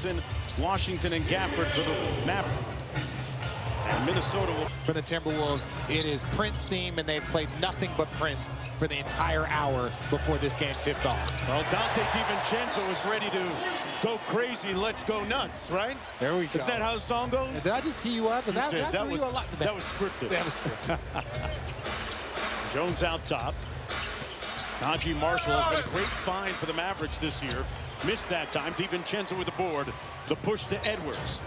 Middleton, Washington, and Gafford for the Mavericks. And Minnesota will... For the Timberwolves, it is Prince theme, and they've played nothing but Prince for the entire hour before this game tipped off. Well, Dante DiVincenzo is ready to go crazy. Let's go nuts, right? There we go. Is that how the song goes? Did I just tee you up? That was scripted. That was scripted. Jones out top. Najee Marshall has been a great find for the Mavericks this year. Missed that time. DiVincenzo with the board. The push to Edwards.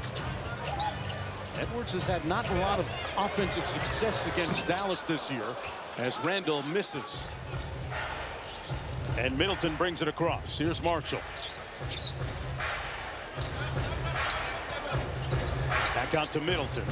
Edwards has had not a lot of offensive success against Dallas this year as Randall misses. And Middleton brings it across. Here's Marshall. Back out to Middleton.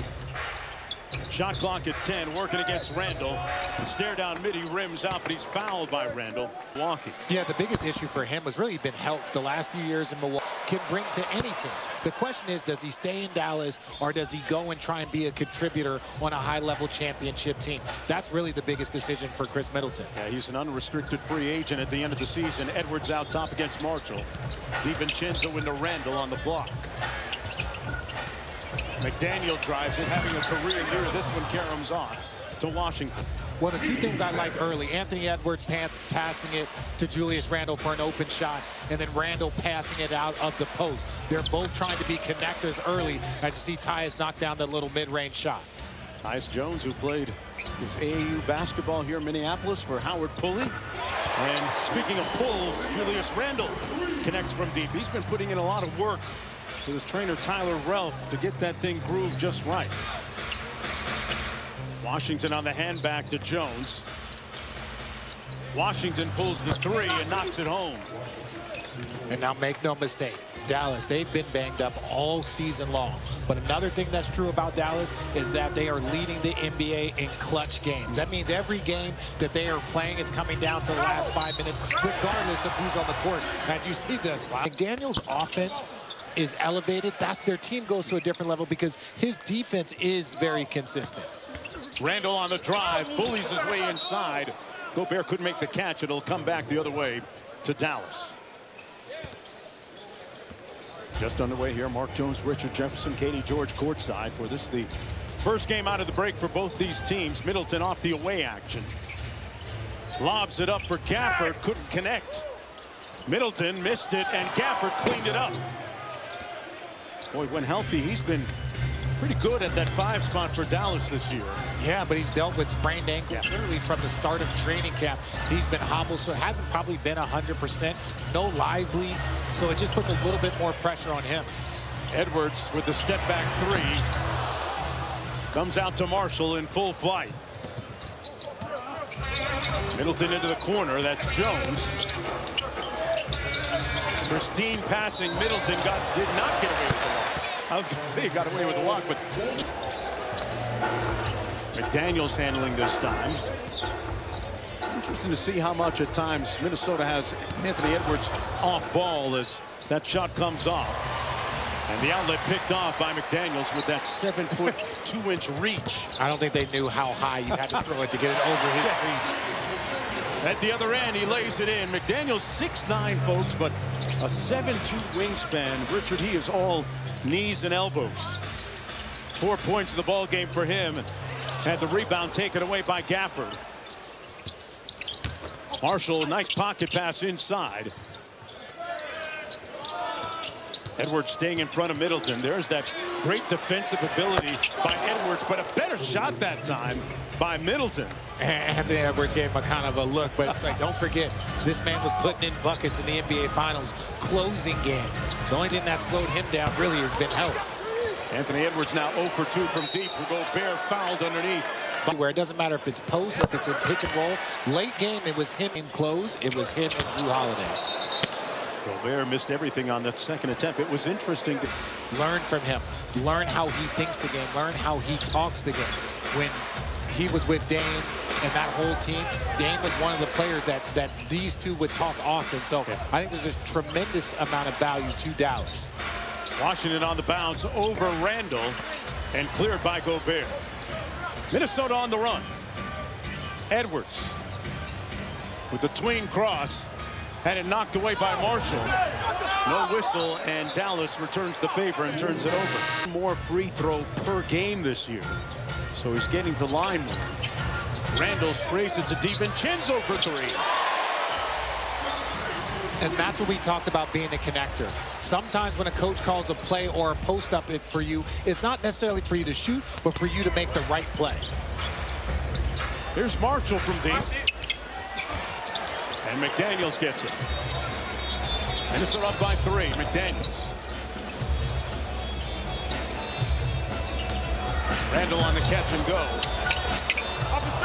Shot clock at 10, working against Randall. The stare down mid, he rims out, but he's fouled by Randall. Milwaukee. Yeah, the biggest issue for him has really been health the last few years in Milwaukee. Can bring to any team. The question is, does he stay in Dallas or does he go and try and be a contributor on a high-level championship team? That's really the biggest decision for Chris Middleton. Yeah, he's an unrestricted free agent at the end of the season. Edwards out top against Marshall. DiVincenzo into Randall on the block. McDaniel drives it, having a career year. This one caroms off to Washington. Well, the two things I like early, Anthony Edwards passing it to Julius Randle for an open shot, and then Randle passing it out of the post. They're both trying to be connectors early, as you see Tyus knock down the little mid-range shot. Tyus Jones, who played his AAU basketball here in Minneapolis for Howard Pulley. And speaking of pulls, Julius Randle connects from deep. He's been putting in a lot of work with his trainer Tyler Relf to get that thing grooved just right. Washington on the hand back to Jones. Washington pulls the three and knocks it home. And now make no mistake, Dallas, they've been banged up all season long. But another thing that's true about Dallas is that they are leading the NBA in clutch games. That means every game that they are playing is coming down to the last 5 minutes, regardless of who's on the court. And you see this. McDaniel's offense is elevated. Their team goes to a different level because his defense is very consistent. Randall on the drive, bullies his way inside. Gobert couldn't make the catch. It'll come back the other way to Dallas. Just underway here, Mark Jones, Richard Jefferson, Katie George courtside for this, the first game out of the break for both these teams. Middleton off the away action. Lobs it up for Gafford, couldn't connect. Middleton missed it, and Gafford cleaned it up. Boy, when healthy, he's been pretty good at that 5 spot for Dallas this year. Yeah, but he's dealt with sprained ankle literally from the start of training camp. He's been hobbled, so it hasn't probably been 100%. No lively, so it just puts a little bit more pressure on him. Edwards with the step back three. Comes out to Marshall in full flight. Middleton into the corner. That's Jones. Pristine passing. Middleton did not get away with the walk. I was going to say he got away with the walk, but McDaniel's handling this time. Interesting to see how much at times Minnesota has Anthony Edwards off ball as that shot comes off. And the outlet picked off by McDaniels with that 7-foot 2-inch reach. I don't think they knew how high you had to throw it to get it over his reach. At the other end, he lays it in. McDaniels 6'9", folks, but a 7'2" wingspan. Richard, he is all knees and elbows. 4 points in the ball game for him. Had the rebound taken away by Gafford. Marshall, nice pocket pass inside. Edwards staying in front of Middleton. There's that great defensive ability by Edwards, but a better shot that time by Middleton. Anthony Edwards gave him a kind of a look, but it's like, don't forget, this man was putting in buckets in the NBA Finals, closing games. The only thing that slowed him down really has been health. Anthony Edwards now 0 for 2 from deep. Gobert fouled underneath. Where it doesn't matter if it's post, if it's a pick and roll. Late game, it was him in close. It was him and Drew Holiday. Gobert missed everything on the second attempt. It was interesting to learn from him. Learn how he thinks the game. Learn how he talks the game. When he was with Dame and that whole team, Dame was one of the players that these two would talk often. So I think there's a tremendous amount of value to Dallas. Washington on the bounce over Randall and cleared by Gobert. Minnesota on the run. Edwards with the tween cross. Had it knocked away by Marshall. No whistle, and Dallas returns the favor and turns it over. More free throw per game this year, so he's getting to line more. Randall sprays it to DiVincenzo for three. And that's what we talked about, being a connector. Sometimes when a coach calls a play or a post up for you, it's not necessarily for you to shoot, but for you to make the right play. Here's Marshall from deep. And McDaniels gets it. Minnesota up by 3. McDaniels. Randall on the catch and go.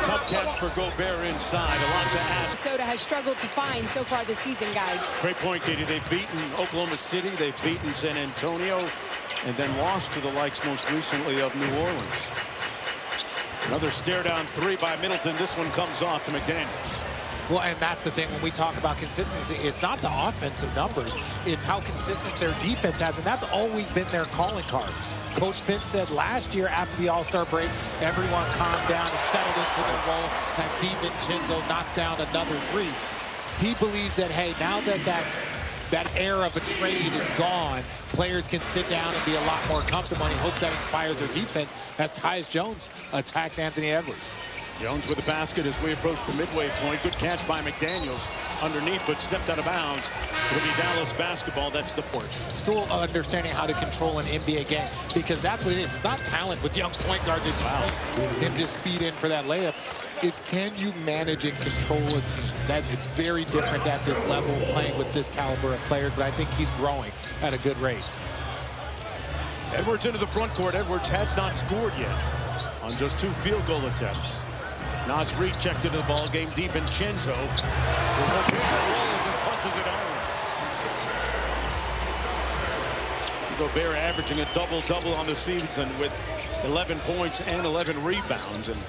Tough catch for Gobert inside. A lot to ask. Minnesota has struggled to find so far this season, guys. Great point, Katie. They've beaten Oklahoma City. They've beaten San Antonio. And then lost to the likes most recently of New Orleans. Another stare down 3 by Middleton. This one comes off to McDaniels. Well, and that's the thing when we talk about consistency. It's not the offensive numbers. It's how consistent their defense has, and that's always been their calling card. Coach Finn said last year after the All-Star break, everyone calmed down and settled into their role as DiVincenzo knocks down another 3. He believes that, hey, now that era of a trade is gone, players can sit down and be a lot more comfortable, and he hopes that inspires their defense as Tyus Jones attacks Anthony Edwards. Jones with the basket as we approach the midway point. Good catch by McDaniels underneath, but stepped out of bounds. It'll be Dallas basketball. That's the point. Still understanding how to control an NBA game, because that's what it is. It's not talent with young point guards that you see and just speed in for that layup. It's can you manage and control a team. It's very different at this level, playing with this caliber of players, but I think he's growing at a good rate. Edwards into the front court. Edwards has not scored yet on just 2 field goal attempts. Nas Reed checked into the ball game. DiVincenzo rolls and punches it home. Gobert averaging a double-double on the season with 11 points and 11 rebounds and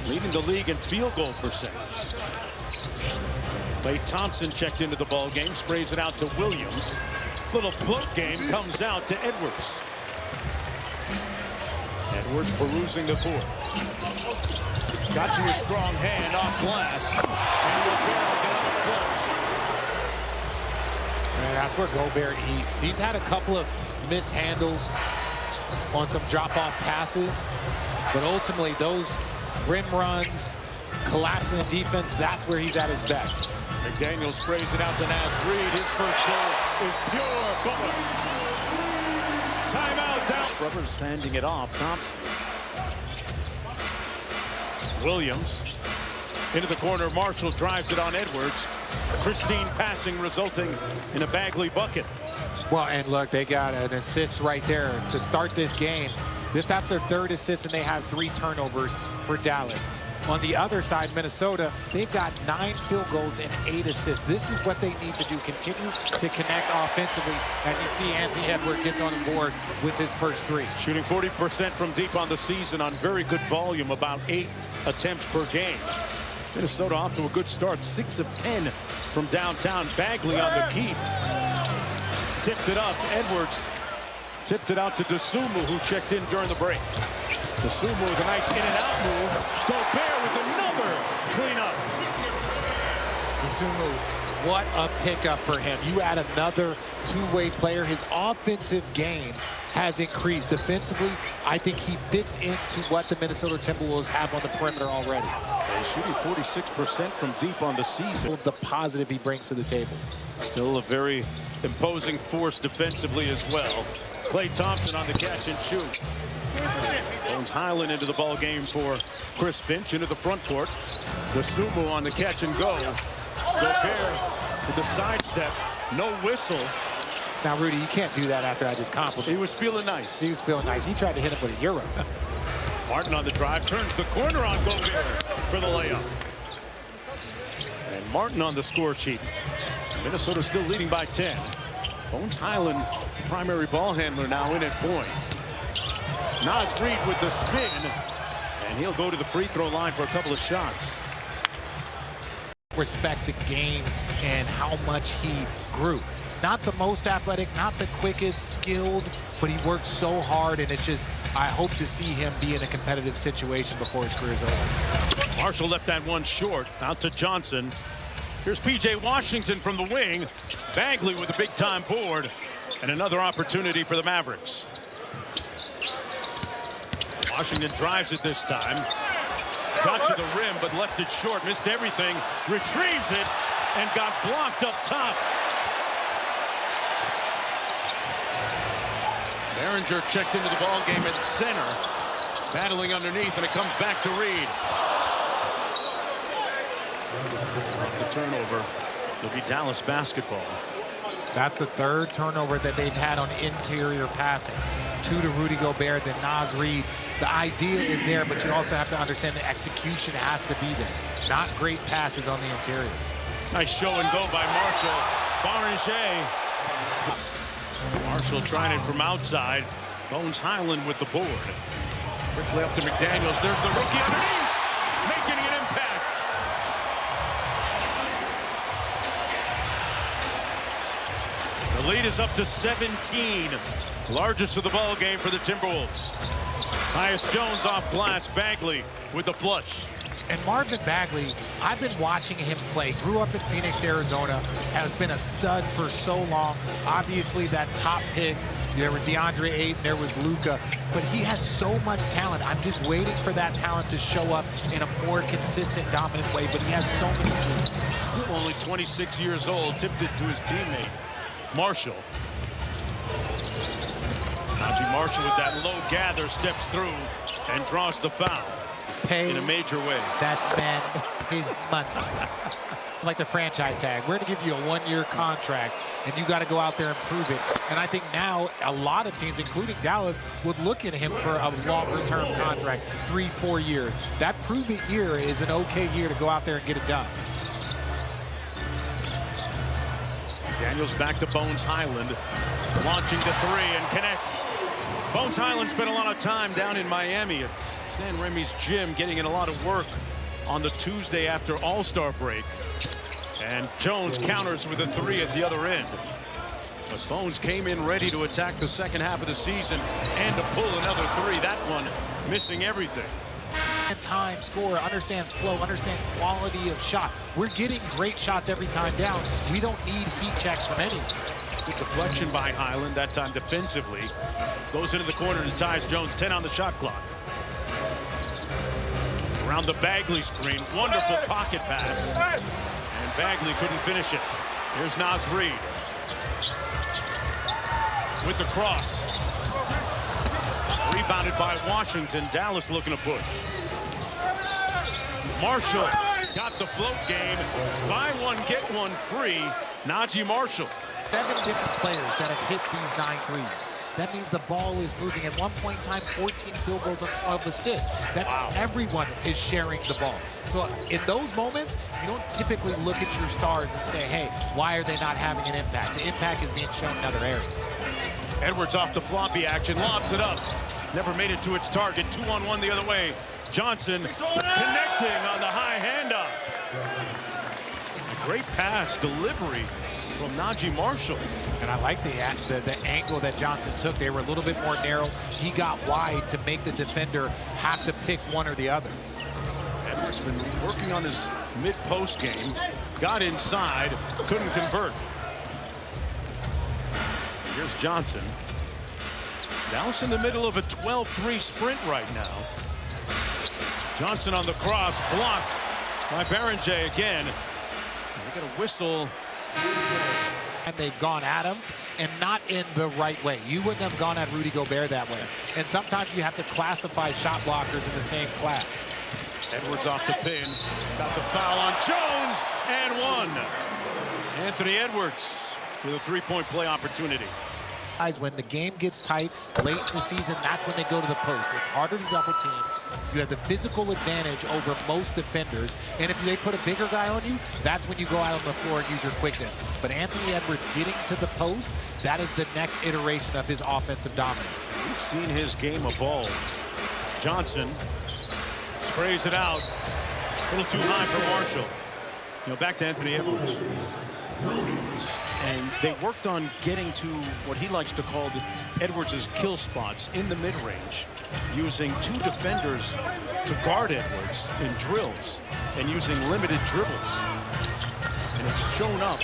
leading the league in field goal percentage. Klay Thompson checked into the ball game, sprays it out to Williams. Little float game comes out to Edwards. Edwards perusing the court. Got to his strong hand off glass. And that's where Gobert eats. He's had a couple of mishandles on some drop-off passes, but ultimately those rim runs, collapsing the defense, that's where he's at his best. McDaniels sprays it out to Nas Reed. His first goal is pure. Butler. Timeout down. Rubbers handing it off. Thompson. Williams into the corner. Marshall drives it on Edwards. Pristine passing resulting in a Bagley bucket. Well, and look, they got an assist right there to start this game. That's their 3rd assist, and they have 3 turnovers for Dallas. On the other side, Minnesota, they've got 9 field goals and 8 assists. This is what they need to do, continue to connect offensively. As you see, Anthony Edwards gets on the board with his first 3. Shooting 40% from deep on the season on very good volume, about 8 attempts per game. Minnesota off to a good start, 6 of 10 from downtown. Bagley on the keep. Tipped it up. Edwards tipped it out to Dosunmu, who checked in during the break. Dosunmu with a nice in-and-out move. Gobert with another cleanup. Dosunmu, what a pickup for him. You add another 2-way player. His offensive game has increased. Defensively, I think he fits into what the Minnesota Timberwolves have on the perimeter already. He's shooting 46% from deep on the season. The positive he brings to the table. Still a very imposing force defensively as well. Klay Thompson on the catch and shoot. Bones Highland into the ball game for Chris Finch into the front court. Dosunmu on the catch and go. Gobert with the sidestep. No whistle. Now, Rudy, you can't do that after I just complimented. He was feeling nice. He was feeling nice. He tried to hit him with a euro. Martin on the drive, turns the corner on Gobert for the layup. And Martin on the score sheet. Minnesota still leading by 10. Bones Highland, primary ball handler, now in at point. Nas Reed with the spin, and he'll go to the free throw line for a couple of shots. Respect the game and how much he grew. Not the most athletic, not the quickest, skilled, but he worked so hard, and it's just, I hope to see him be in a competitive situation before his career's over. Marshall left that one short, out to Johnson. Here's P.J. Washington from the wing. Bagley with a big-time board. And another opportunity for the Mavericks. Washington drives it this time. Got to the rim, but left it short. Missed everything. Retrieves it and got blocked up top. Behringer checked into the ball game at center. Battling underneath, and it comes back to Reed. Off the turnover. It'll be Dallas basketball. That's the third turnover that they've had on interior passing. 2 to Rudy Gobert, then Naz Reid. The idea is there, but you also have to understand the execution has to be there. Not great passes on the interior. Nice show and go by Marshall. Behringer. Marshall trying it from outside. Bones Highland with the board. Quickly up to McDaniels. There's the rookie underneath. Making an impact. The lead is up to 17. Largest of the ball game for the Timberwolves. Tyus Jones off glass. Bagley with the flush. And Marvin Bagley, I've been watching him play. Grew up in Phoenix, Arizona. Has been a stud for so long. Obviously, that top pick, there was DeAndre Ayton, there was Luka. But he has so much talent. I'm just waiting for that talent to show up in a more consistent, dominant way. But he has so many tools. Still only 26 years old. Tipped it to his teammate, Marshall. Najee Marshall with that low gather steps through and draws the foul. Pay in a major way. That man his money. Like the franchise tag. We're going to give you a 1-year contract, and you got to go out there and prove it. And I think now a lot of teams, including Dallas, would look at him for a longer-term contract, 3-4 years. That prove-it year is an okay year to go out there and get it done. Daniels back to Bones Highland, launching to 3 and connects. Bones Highland spent a lot of time down in Miami at Stan Remy's gym, getting in a lot of work on the Tuesday after All-Star break. And Jones counters with a 3 at the other end. But Bones came in ready to attack the second half of the season and to pull another 3. That one missing everything. Time, score, understand flow, understand quality of shot. We're getting great shots every time down. We don't need heat checks from anyone. Good deflection by Highland, that time defensively. Goes into the corner to Tyus Jones, 10 on the shot clock. Around the Bagley screen, wonderful pocket pass. And Bagley couldn't finish it. Here's Naz Reid with the cross. Rebounded by Washington. Dallas looking to push. Marshall got the float game. Buy one, get one free. Najee Marshall. 7 different players that have hit these 9 threes. That means the ball is moving. At one point in time, 14 field goals and 12 assists. That means everyone is sharing the ball. So in those moments, you don't typically look at your stars and say, hey, why are they not having an impact? The impact is being shown in other areas. Edwards off the floppy action, lobs it up. Never made it to its target. 2-on-1 the other way. Johnson connecting on the high handoff. Great pass delivery from Najee Marshall. And I like the angle that Johnson took. They were a little bit more narrow. He got wide to make the defender have to pick one or the other. Edwards been working on his mid-post game. Got inside, couldn't convert. Here's Johnson. Dallas in the middle of a 12-3 sprint right now. Johnson on the cross, blocked by Behringer again. They get a whistle. And they've gone at him, and not in the right way. You wouldn't have gone at Rudy Gobert that way. And sometimes you have to classify shot blockers in the same class. Edwards off the pin. Got the foul on Jones, and one. Anthony Edwards with a 3-point play opportunity. When the game gets tight late in the season, that's when they go to the post. It's harder to double team. You have the physical advantage over most defenders, and if they put a bigger guy on you, that's when you go out on the floor and use your quickness. But Anthony Edwards getting to the post, that is the next iteration of his offensive dominance. We've seen his game evolve. Johnson sprays it out. A little too high for Marshall. You know, back to Anthony Edwards. And they worked on getting to what he likes to call Edwards' kill spots in the mid-range, using 2 defenders to guard Edwards in drills and using limited dribbles. And it's shown up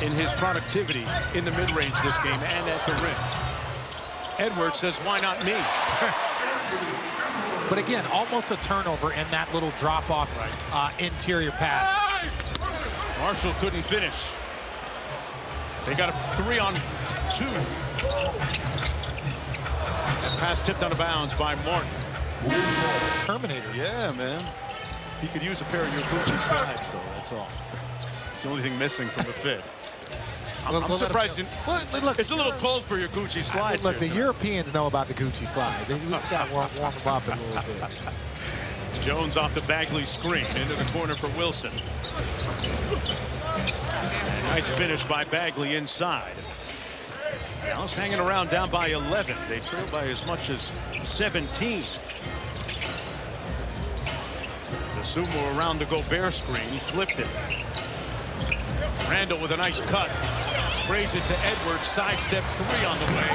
in his productivity in the mid-range this game and at the rim. Edwards says, why not me? But again, almost a turnover in that little drop-off interior pass. Marshall couldn't finish. They got a 3-on-2. That pass tipped out of bounds by Martin. Terminator. Yeah, man. He could use a pair of your Gucci slides, though. That's all. It's the only thing missing from the fit. I'm surprised. Look, it's a little cold for your Gucci slides. Look, the Europeans know about the Gucci slides. We've got to warm them up a little bit. Jones off the Bagley screen into the corner for Wilson. And nice finish by Bagley inside. Dallas hanging around down by 11. They trail by as much as 17. The Sumo around the Gobert screen, flipped it. Randall with a nice cut. Sprays it to Edwards, sidestep 3 on the way.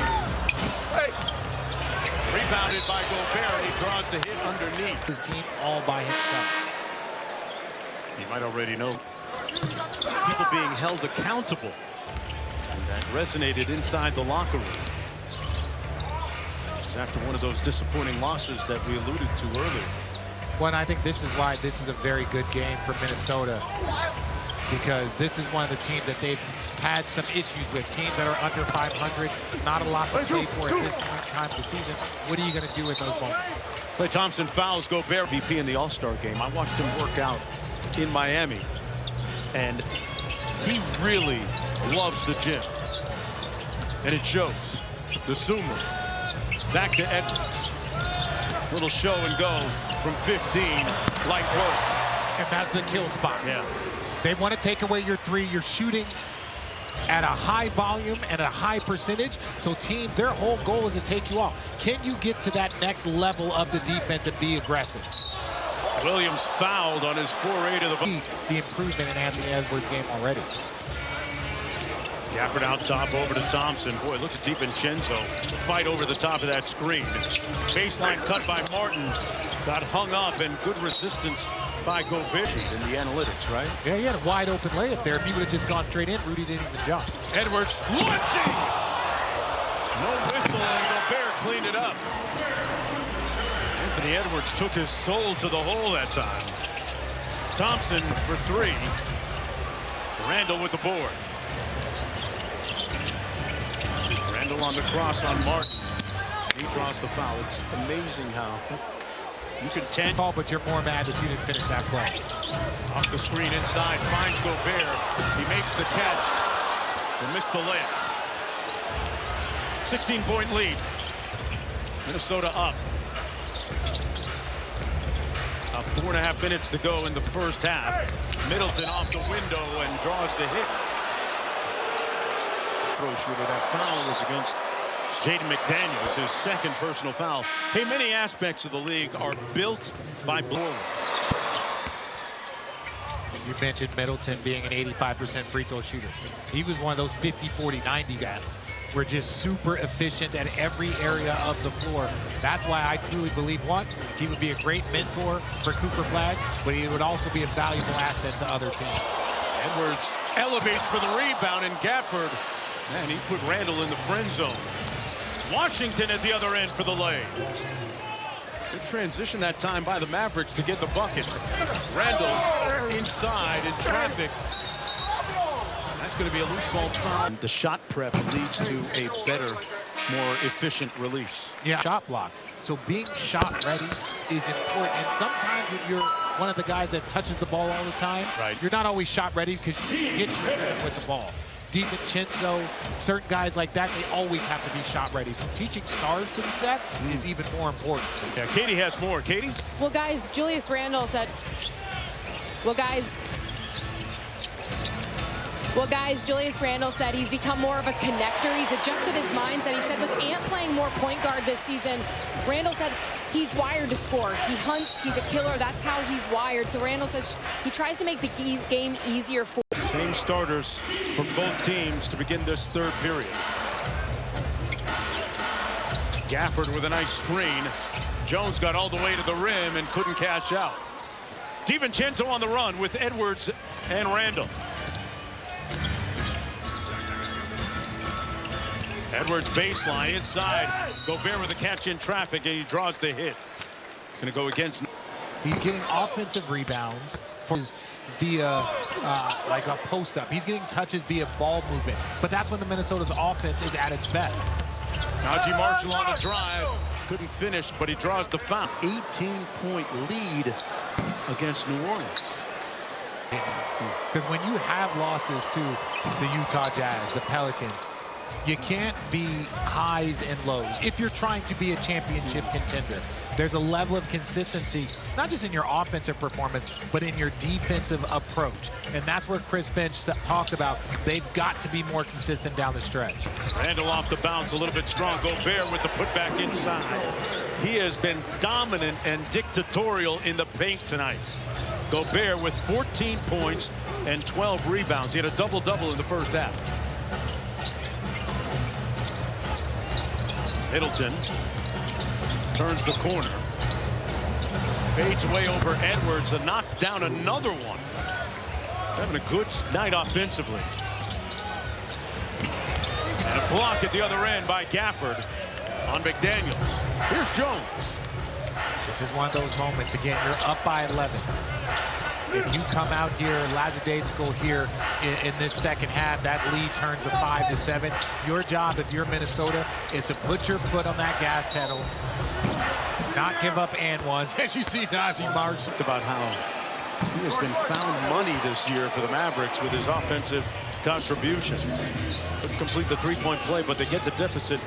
Rebounded by Gobert, and he draws the hit underneath. His team all by himself. You might already know people being held accountable. And that resonated inside the locker room. It was after one of those disappointing losses that we alluded to earlier. Well, and I think this is why this is a very good game for Minnesota, because this is one of the teams that they've had some issues with. Teams that are under 500, not a lot to play for at this point in time of the season. What are you going to do in those moments? Klay Thompson fouls Gobert, VP in the All-Star game. I watched him work out in Miami, and he really loves the gym, and it shows. The Sumo back to Edwards. Little show and go from 15, light work. And that's the kill spot. Yeah. They want to take away your 3. You're shooting at a high volume and a high percentage. So teams, their whole goal is to take you off. Can you get to that next level of the defense and be aggressive? Williams fouled on his foray to the ball. The improvement in Anthony Edwards' game already. Gafford out top over to Thompson. Boy, look at DiVincenzo fight over the top of that screen. Baseline cut by Martin. Got hung up, and good resistance by Gobert in the analytics, right? Yeah, he had a wide open layup there. If he would have just gone straight in, Rudy didn't even jump. Edwards launching. No whistle, and Gobert cleaned it up. Anthony Edwards took his soul to the hole that time. Thompson for 3. Randall with the board. Randall on the cross on Martin. He draws the foul. It's amazing how you can tend. But you're more mad that you didn't finish that play. Off the screen inside, finds Gobert. He makes the catch. He missed the layup. 16-point lead. Minnesota up. 4.5 minutes to go in the first half. Middleton off the window and draws the hit. Throw shooter. That foul was against Jaden McDaniels, his second personal foul. Hey, many aspects of the league are built by blowing. You mentioned Middleton being an 85% free throw shooter. He was one of those 50, 40, 90 guys. We're just super efficient at every area of the floor. That's why I truly believe, one, he would be a great mentor for Cooper Flagg, but he would also be a valuable asset to other teams. Edwards elevates for the rebound, and Gafford, man, he put Randall in the friend zone. Washington at the other end for the lay. Good transition that time by the Mavericks to get the bucket. Randall inside in traffic. That's going to be a loose ball foul. The shot prep leads to a better, more efficient release. Yeah, shot block. So being shot ready is important. And sometimes when you're one of the guys that touches the ball all the time, right, you're not always shot ready because you hit your head with the ball. DiVincenzo, certain guys like that, they always have to be shot ready. So teaching stars to do that is even more important. Yeah, Katie has more. Katie? Well, guys, Julius Randle said, Julius Randle said he's become more of a connector. He's adjusted his mindset. He said with Ant playing more point guard this season, Randle said he's wired to score. He hunts, he's a killer. That's how he's wired. So Randle says he tries to make the game easier for. Same starters from both teams to begin this third period. Gafford with a nice screen. Jones got all the way to the rim and couldn't cash out. DiVincenzo on the run with Edwards and Randall. Edwards baseline inside. Gobert with a catch in traffic, and he draws the hit. It's going to go against. He's getting offensive rebounds via like a post-up. He's getting touches via ball movement. But that's when the Minnesota's offense is at its best. Najee Marshall on the drive. Couldn't finish, but he draws the foul. 18-point lead against New Orleans. Because when you have losses to the Utah Jazz, the Pelicans, you can't be highs and lows. If you're trying to be a championship contender, there's a level of consistency, not just in your offensive performance, but in your defensive approach. And that's where Chris Finch talks about they've got to be more consistent down the stretch. Randle off the bounce, a little bit strong. Gobert with the putback inside. He has been dominant and dictatorial in the paint tonight. Gobert with 14 points and 12 rebounds. He had a double-double in the first half. Middleton turns the corner. Fades away over Edwards and knocks down another one. Having a good night offensively. And a block at the other end by Gafford on McDaniels. Here's Jones. This is one of those moments. Again, you're up by 11. If you come out here, lackadaisical here in this second half, that lead turns to 5 to 7. Your job, if you're Minnesota, is to put your foot on that gas pedal, not give up and ones, as you see Najee Marshall. About how he has been found money this year for the Mavericks with his offensive contribution. Couldn't complete the three-point play, but they get the deficit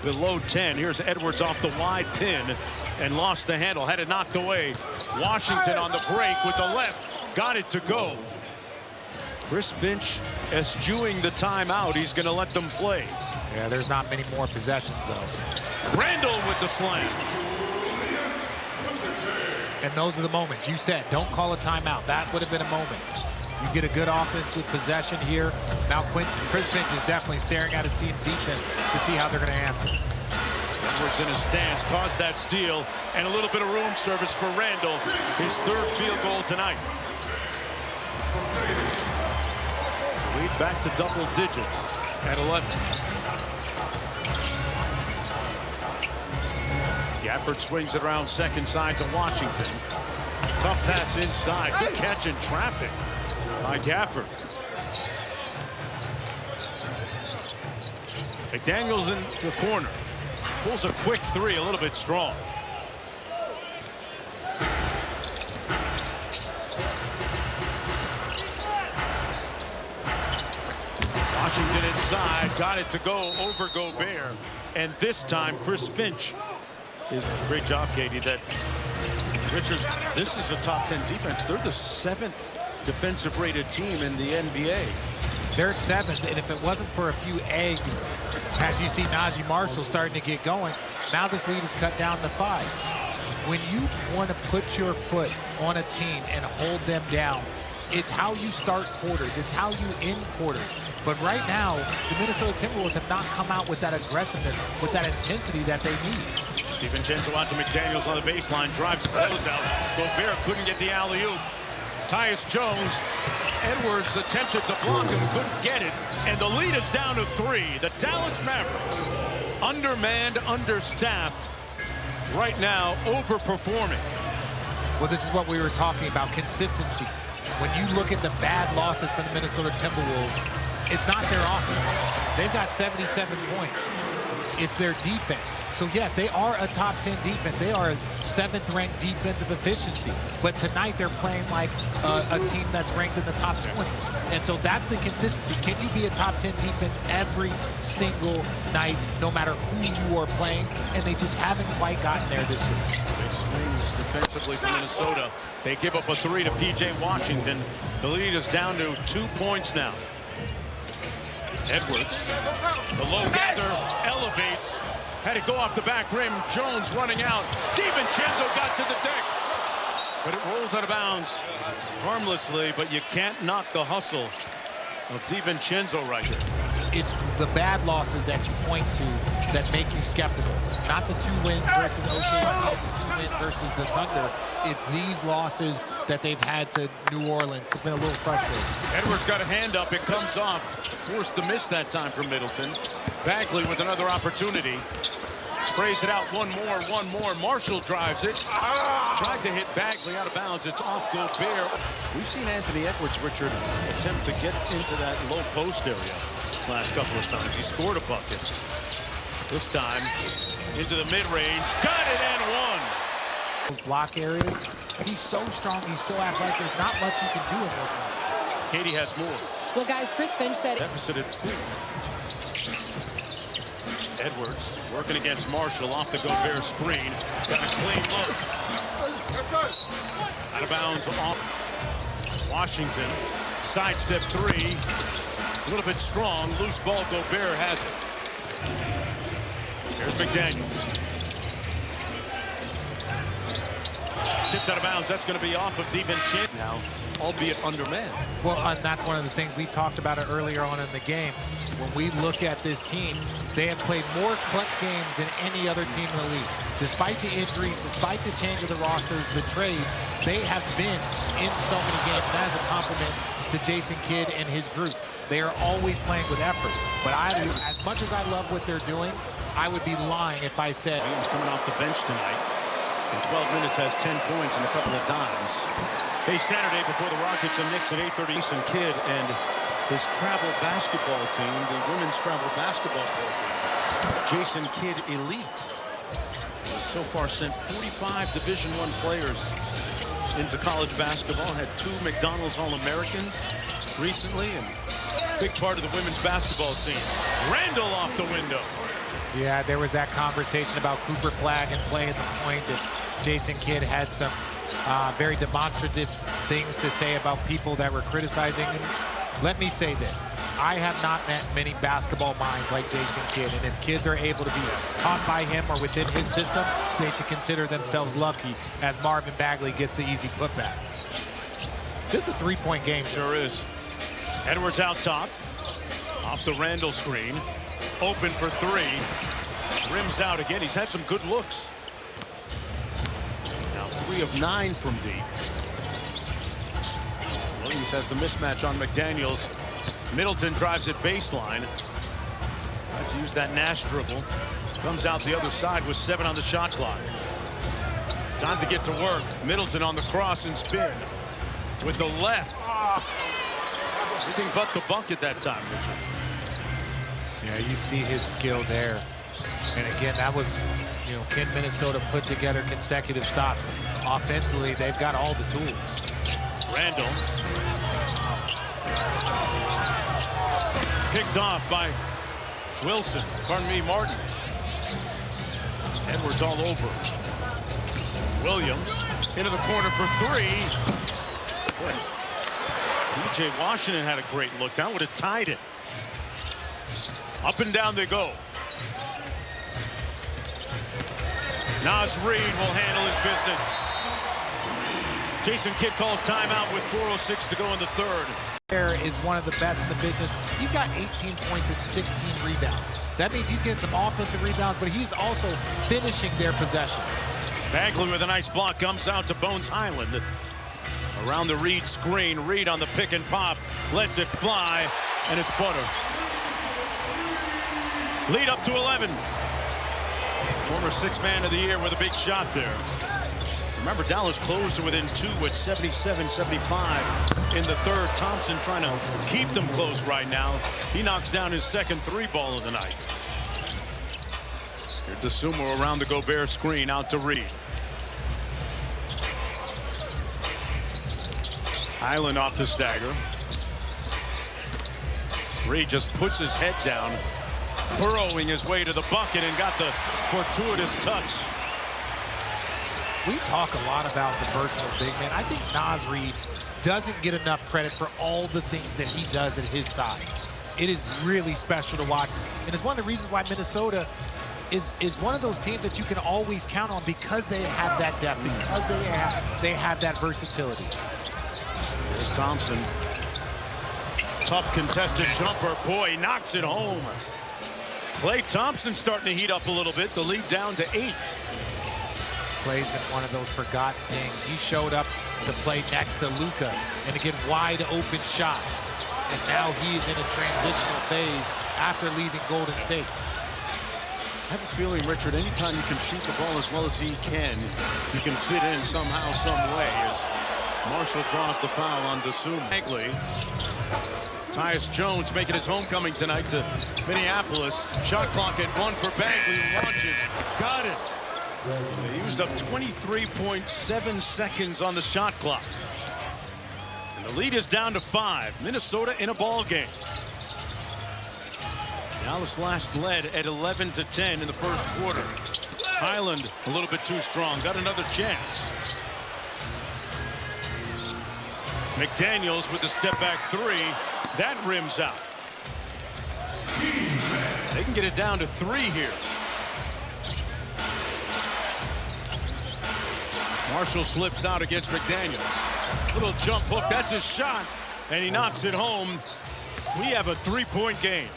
below 10. Here's Edwards off the wide pin and lost the handle. Had it knocked away. Washington on the break with the left. Got it to go. Chris Finch eschewing the timeout. He's going to let them play. Yeah, there's not many more possessions, though. Randle with the slam. And those are the moments. You said, don't call a timeout. That would have been a moment. You get a good offensive possession here. Now Chris Finch is definitely staring at his team's defense to see how they're going to answer. Edwards in his stance caused that steal, and a little bit of room service for Randle. His third field goal tonight. Lead back to double digits at 11. Gafford swings it around second side to Washington. Tough pass inside. Good catch in traffic by Gafford. McDaniels in the corner. Pulls a quick three, a little bit strong. Washington inside, got it to go over Gobert. And this time, Chris Finch is great job, Katie, that Richards, this is a top 10 defense. They're the 7th defensive rated team in the NBA. They're 7th, and if it wasn't for a few eggs, as you see Najee Marshall starting to get going, now this lead is cut down to 5. When you want to put your foot on a team and hold them down, it's how you start quarters. It's how you end quarters. But right now, the Minnesota Timberwolves have not come out with that aggressiveness, with that intensity that they need. DiVincenzo out to McDaniels on the baseline, drives close out. Gobert couldn't get the alley-oop. Tyus Jones, Edwards attempted to block him, couldn't get it, and the lead is down to 3. The Dallas Mavericks, undermanned, understaffed, right now overperforming. Well, this is what we were talking about, consistency. When you look at the bad losses for the Minnesota Timberwolves, it's not their offense. They've got 77 points. It's their defense. So, yes, they are a top 10 defense. They are a 7th ranked defensive efficiency. But tonight they're playing like a team that's ranked in the top 20. And so that's the consistency. Can you be a top 10 defense every single night, no matter who you are playing? And they just haven't quite gotten there this year. Big swings defensively from Minnesota. They give up a 3 to P.J. Washington. The lead is down to 2 points now. Edwards, the low gather, elevates. Had it go off the back rim. Jones running out. DiVincenzo got to the deck. But it rolls out of bounds harmlessly, but you can't knock the hustle of DiVincenzo right here. It's the bad losses that you point to that make you skeptical. Not the 2 wins versus OKC, the 2 win versus the Thunder. It's these losses that they've had to New Orleans. It's been a little frustrating. Edwards got a hand up. It comes off. Forced the miss that time from Middleton. Bagley with another opportunity. Sprays it out. One more. Marshall drives it. Tried to hit Bagley out of bounds. It's off Gobert. We've seen Anthony Edwards, Richard, attempt to get into that low post area last couple of times. He scored a bucket. This time into the mid-range. Got it and one. Those block areas. He's so strong. He's so athletic. There's not much you can do in those moments. Katie has more. Well, guys, Chris Finch said deficit at 2. Edwards working against Marshall off the Gobert screen. Got a clean look. Out of bounds off. Washington. Sidestep 3. A little bit strong. Loose ball. Gobert has it. Here's McDaniels. Tipped out of bounds. That's going to be off of DiVincenzo now, albeit undermanned. Well, that's one of the things we talked about it earlier on in the game. When we look at this team, they have played more clutch games than any other team in the league. Despite the injuries, despite the change of the rosters, the trades, they have been in so many games. And that is a compliment to Jason Kidd and his group. They are always playing with effort. But as much as I love what they're doing, I would be lying if I said he's coming off the bench tonight. In 12 minutes has 10 points and a couple of dimes. Hey, Saturday before the Rockets and Knicks at 8:30. Jason Kidd and his travel basketball team, the women's travel basketball program. Jason Kidd Elite has so far sent 45 Division I players into college basketball. Had 2 McDonald's All-Americans recently, and big part of the women's basketball scene. Randall off the window. Yeah, there was that conversation about Cooper Flagg and playing the point, and Jason Kidd had some very demonstrative things to say about people that were criticizing him. Let me say this. I have not met many basketball minds like Jason Kidd, and if kids are able to be taught by him or within his system, they should consider themselves lucky as Marvin Bagley gets the easy putback. This is a 3-point game. Sure is. Edwards out top. Off the Randall screen. Open for 3. Rims out again. He's had some good looks. Now 3 of 9 from deep. Williams has the mismatch on McDaniels. Middleton drives it baseline. Tried to use that Nash dribble. Comes out the other side with 7 on the shot clock. Time to get to work. Middleton on the cross and spin. With the left. Everything but the bucket that time, Richard. Yeah, you see his skill there. And again, that was, can Minnesota put together consecutive stops? Offensively, they've got all the tools. Randall. Picked off by Wilson. Pardon me, Martin. Edwards all over. Williams into the corner for 3. Boy, P.J. Washington had a great look. That would have tied it. Up and down they go. Naz Reid will handle his business. Jason Kidd calls timeout with 4:06 to go in the third. Is one of the best in the business. He's got 18 points and 16 rebounds. That means he's getting some offensive rebounds, but he's also finishing their possession. Bagley with a nice block comes out to Bones Highland. Around the Reid screen. Reid on the pick and pop. Lets it fly, and it's butter. Lead up to 11. Former 6th man of the year with a big shot there. Remember, Dallas closed to within 2 with 77-75 in the third. Thompson trying to keep them close right now. He knocks down his second 3-ball of the night. Here DeSumo around the Gobert screen out to Reid. Highland off the stagger. Reid just puts his head down, burrowing his way to the bucket, and got the fortuitous touch. We talk a lot about the versatile big man. I think Naz Reid doesn't get enough credit for all the things that he does at his size. It is really special to watch, and it's one of the reasons why Minnesota is one of those teams that you can always count on because they have that depth, because they have that versatility. Here's Thompson. Tough contested jumper. Boy, he knocks it home. Klay Thompson starting to heat up a little bit. The lead down to 8. Klay's been one of those forgotten things. He showed up to play next to Luka and to get wide open shots. And now he is in a transitional phase after leaving Golden State. I have a feeling, Richard, anytime you can shoot the ball as well as he can, you can fit in somehow, some way, as Marshall draws the foul on Dosunmu. Bagley. Tyus Jones making his homecoming tonight to Minneapolis. Shot clock at 1 for Bagley. Launches. Got it. They used up 23.7 seconds on the shot clock. And the lead is down to 5. Minnesota in a ball game. Dallas last led at 11-10 in the first quarter. Highland a little bit too strong. Got another chance. McDaniels with the step back 3. That rims out. They can get it down to 3 here. Marshall slips out against McDaniels. Little jump hook. That's his shot. And he knocks it home. We have a 3-point game.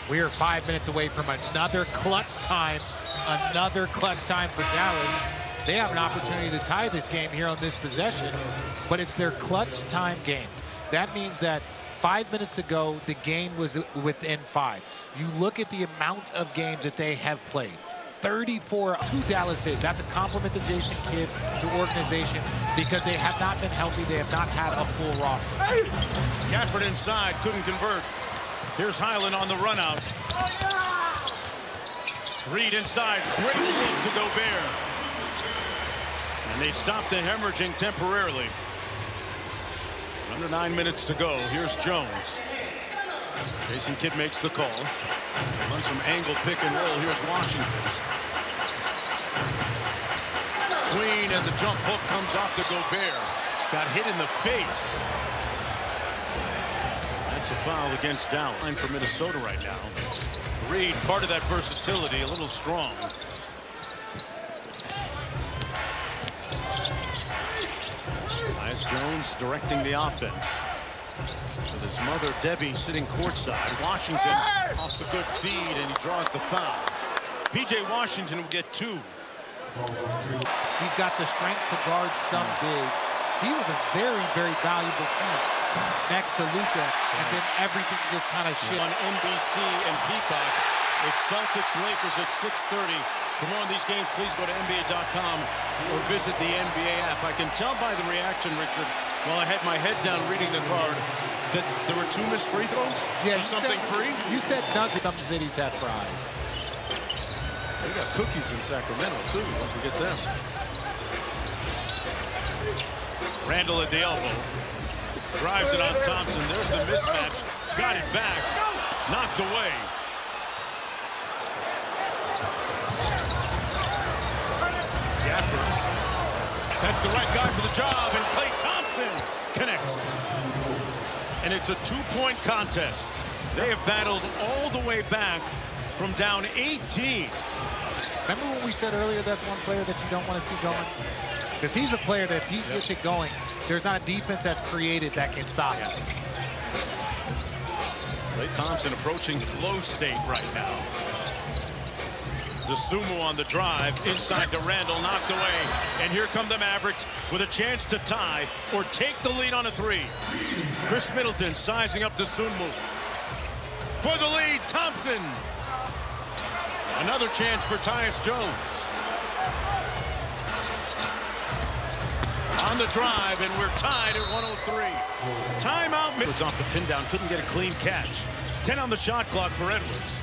We are 5 minutes away from another clutch time. Another clutch time for Dallas. They have an opportunity to tie this game here on this possession, but it's their clutch time games. That means that 5 minutes to go, the game was within 5. You look at the amount of games that they have played. 34 to Dallas is. That's a compliment to Jason Kidd, the organization, because they have not been healthy. They have not had a full roster. Gafford inside, couldn't convert. Here's Highland on the run out. Reed inside, great look to Gobert. And they stop the hemorrhaging temporarily. Under 9 minutes to go. Here's Jones. Jason Kidd makes the call. Run some angle pick and roll. Here's Washington. Tween and the jump hook comes off to Gobert. Got hit in the face. That's a foul against Dallas. Line for Minnesota right now. Reed, part of that versatility, a little strong. Tyus Jones directing the offense. With his mother, Debbie, sitting courtside. Washington off the good feed, and he draws the foul. P.J. Washington will get 2. He's got the strength to guard some bigs. He was a very, very valuable piece next to Luka, and then everything just kind of shit. On NBC and Peacock, it's Celtics-Lakers at 6:30. For more on these games, please go to NBA.com or visit the NBA app. I can tell by the reaction, Richard, while I had my head down reading the card, that there were 2 missed free throws? Yeah, something free? You said nuggets. Some cities have fries. They got cookies in Sacramento, too. Don't forget them. Randall at the elbow. Drives it on Thompson. There's the mismatch. Got it back. Knocked away. Gafford. That's the right guy for the job. And Klay Thompson connects. And it's a 2-point contest. They have battled all the way back from down 18. Remember what we said earlier, that's one player that you don't want to see going? Because he's a player that if he gets it going, there's not a defense that's created that can stop him. Klay Thompson approaching flow state right now. Dosunmu on the drive, inside to Randall, knocked away. And here come the Mavericks with a chance to tie or take the lead on a 3. Chris Middleton sizing up Dosunmu. For the lead, Thompson. Another chance for Tyus Jones. On the drive, and we're tied at 103. Timeout. Edwards off the pin down, couldn't get a clean catch. 10 on the shot clock for Edwards.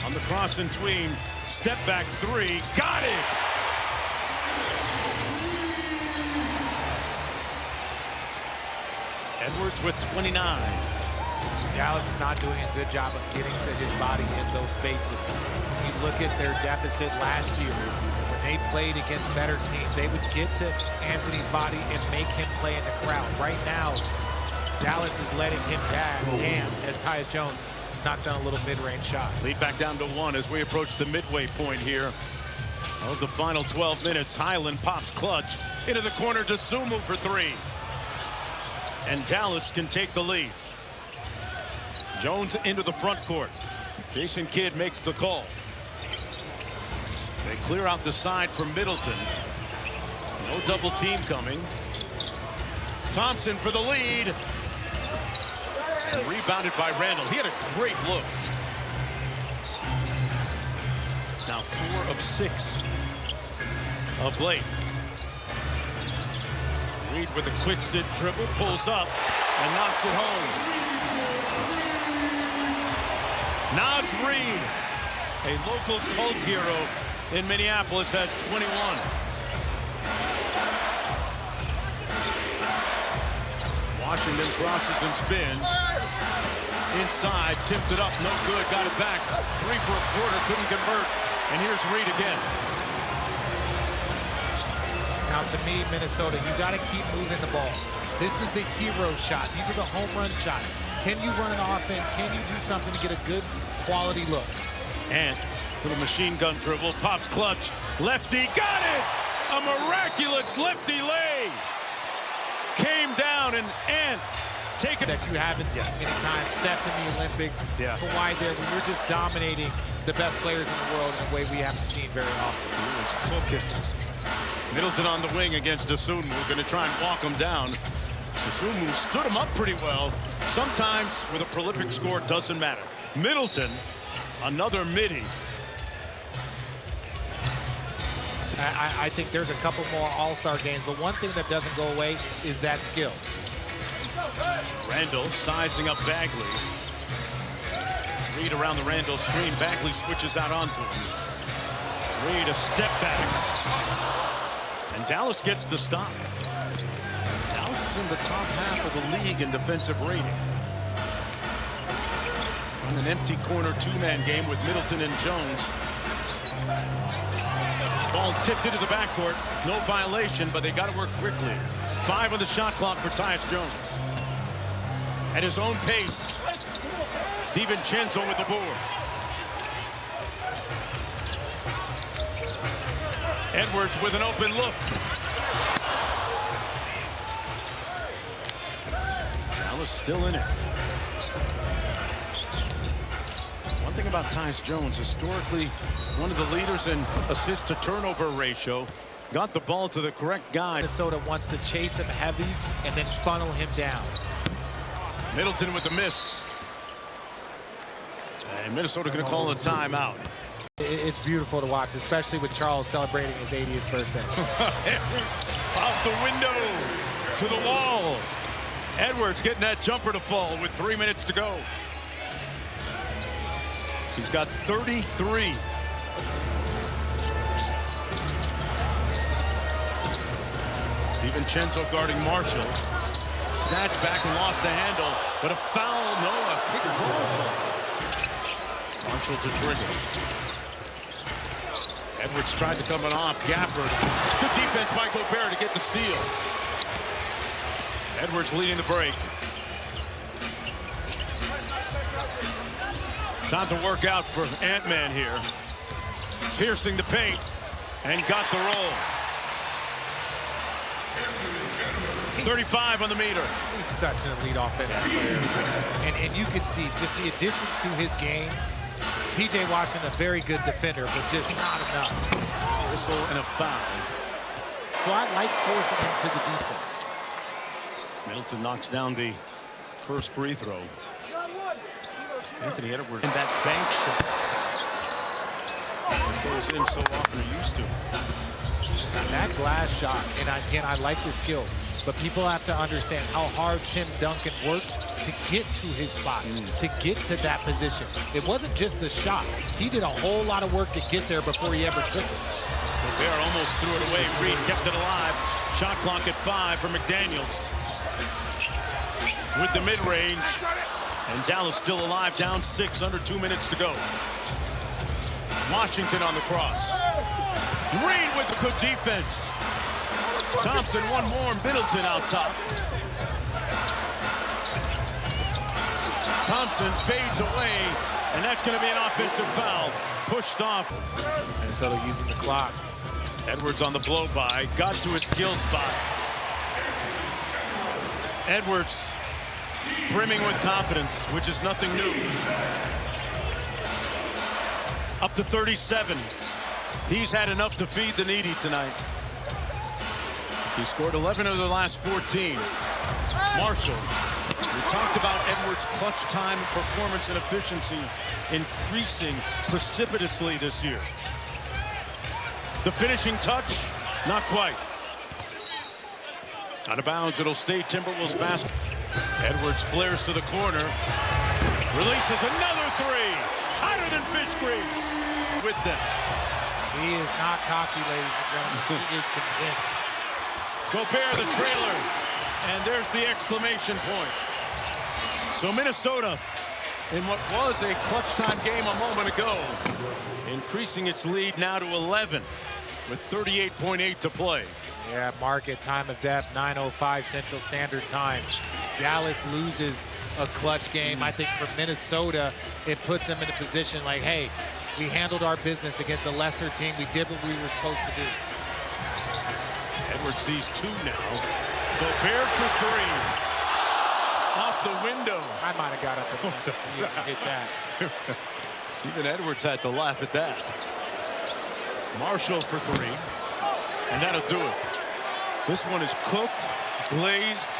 On the cross and tween, step back 3, got it! Edwards with 29. Dallas is not doing a good job of getting to his body in those spaces. When you look at their deficit last year, when they played against better teams, they would get to Anthony's body and make him play in the crowd. Right now, Dallas is letting him dance as Tyus Jones knocks down a little mid-range shot. Lead back down to 1 as we approach the midway point here of the final 12 minutes. Highland pops clutch into the corner to Dosunmu for 3. And Dallas can take the lead. Jones into the front court. Jason Kidd makes the call. They clear out the side for Middleton. No double team coming. Thompson for the lead. And rebounded by Randall. He had a great look. Now 4 of 6 of late. Reed with a quick sit dribble, pulls up and knocks it home. Naz Reid, a local cult hero in Minneapolis, has 21. Washington crosses and spins. Inside, tipped it up, no good, got it back. 3 for a quarter, couldn't convert. And here's Reed again. Now, to me, Minnesota, you got to keep moving the ball. This is the hero shot. These are the home run shots. Can you run an offense? Can you do something to get a good quality look? And little machine gun dribble, pops clutch. Lefty, got it! A miraculous lefty lay. Came down and take it. That you haven't seen many times. Steph in the Olympics. Kawhi there, when you're just dominating the best players in the world in a way we haven't seen very often. He was cooking. Middleton on the wing against Dosunmu. We're going to try and walk him down. Dosunmu stood him up pretty well. Sometimes with a prolific score, it doesn't matter. Middleton, another midi. I think there's a couple more all-star games, but one thing that doesn't go away is that skill. Randall sizing up Bagley. Reed around the Randall screen. Bagley switches out onto him. Reed a step back. And Dallas gets the stop. Dallas is in the top half of the league in defensive rating. In an empty corner two-man game with Middleton and Jones. Ball tipped into the backcourt. No violation, but they got to work quickly. 5 on the shot clock for Tyus Jones. At his own pace. DiVincenzo with the board. Edwards with an open look. Dallas still in it. One thing about Tyus Jones, historically one of the leaders in assist to turnover ratio. Got the ball to the correct guy. Minnesota wants to chase him heavy and then funnel him down. Middleton with the miss. And Minnesota going to call a timeout. It's beautiful to watch, especially with Charles celebrating his 80th birthday. Out the window to the wall. Edwards getting that jumper to fall with 3 minutes to go. He's got 33. DiVincenzo guarding Marshall. Snatched back and lost the handle, but a foul. No, a kick ball call. Marshall to trigger. Edwards tried to come it off. Gafford. Good defense by Gobert to get the steal. Edwards leading the break. Time to work out for Ant-Man here. Piercing the paint and got the roll. 35 on the meter. He's such an elite offensive player. And you can see just the additions to his game. P.J. Washington, a very good defender, but just not enough. Whistle and a foul. So I like forcing him to the defense. Middleton knocks down the first free throw. Anthony Edwards in that bank shot. Goes in so often he used to. That glass shot, and again, I like the skill, but people have to understand how hard Tim Duncan worked to get to his spot, to get to that position. It wasn't just the shot. He did a whole lot of work to get there before he ever took it. Gobert almost threw it away. Reed kept it alive. Shot clock at 5 for McDaniels. With the mid-range. And Dallas still alive, down 6, under 2 minutes to go. Washington on the cross. Reed with the good defense. Thompson, one more. Middleton out top. Thompson fades away, and that's going to be an offensive foul. Pushed off. Minnesota using the clock. Edwards on the blow-by. Got to his kill spot. Edwards brimming with confidence, which is nothing new. Up to 37. He's had enough to feed the needy tonight. He scored 11 of the last 14. Marshall. We talked about Edwards' clutch time, performance, and efficiency increasing precipitously this year. The finishing touch, not quite. Out of bounds, it'll stay Timberwolves basket. Edwards flares to the corner. Releases another three. Hotter than fish grease. With them. He is not cocky, ladies and gentlemen. He is convinced. Gobert the trailer. And there's the exclamation point. So Minnesota, in what was a clutch time game a moment ago, increasing its lead now to 11 with 38.8 to play. Yeah, market time of death, 9:05 Central Standard Time. Dallas loses a clutch game. I think for Minnesota, it puts them in a position like, hey, we handled our business against a lesser team. We did what we were supposed to do. Edwards sees two now. Gobert for three. Off the window. I might have got up and hit that. Even Edwards had to laugh at that. Marshall for three. And that'll do it. This one is cooked, glazed,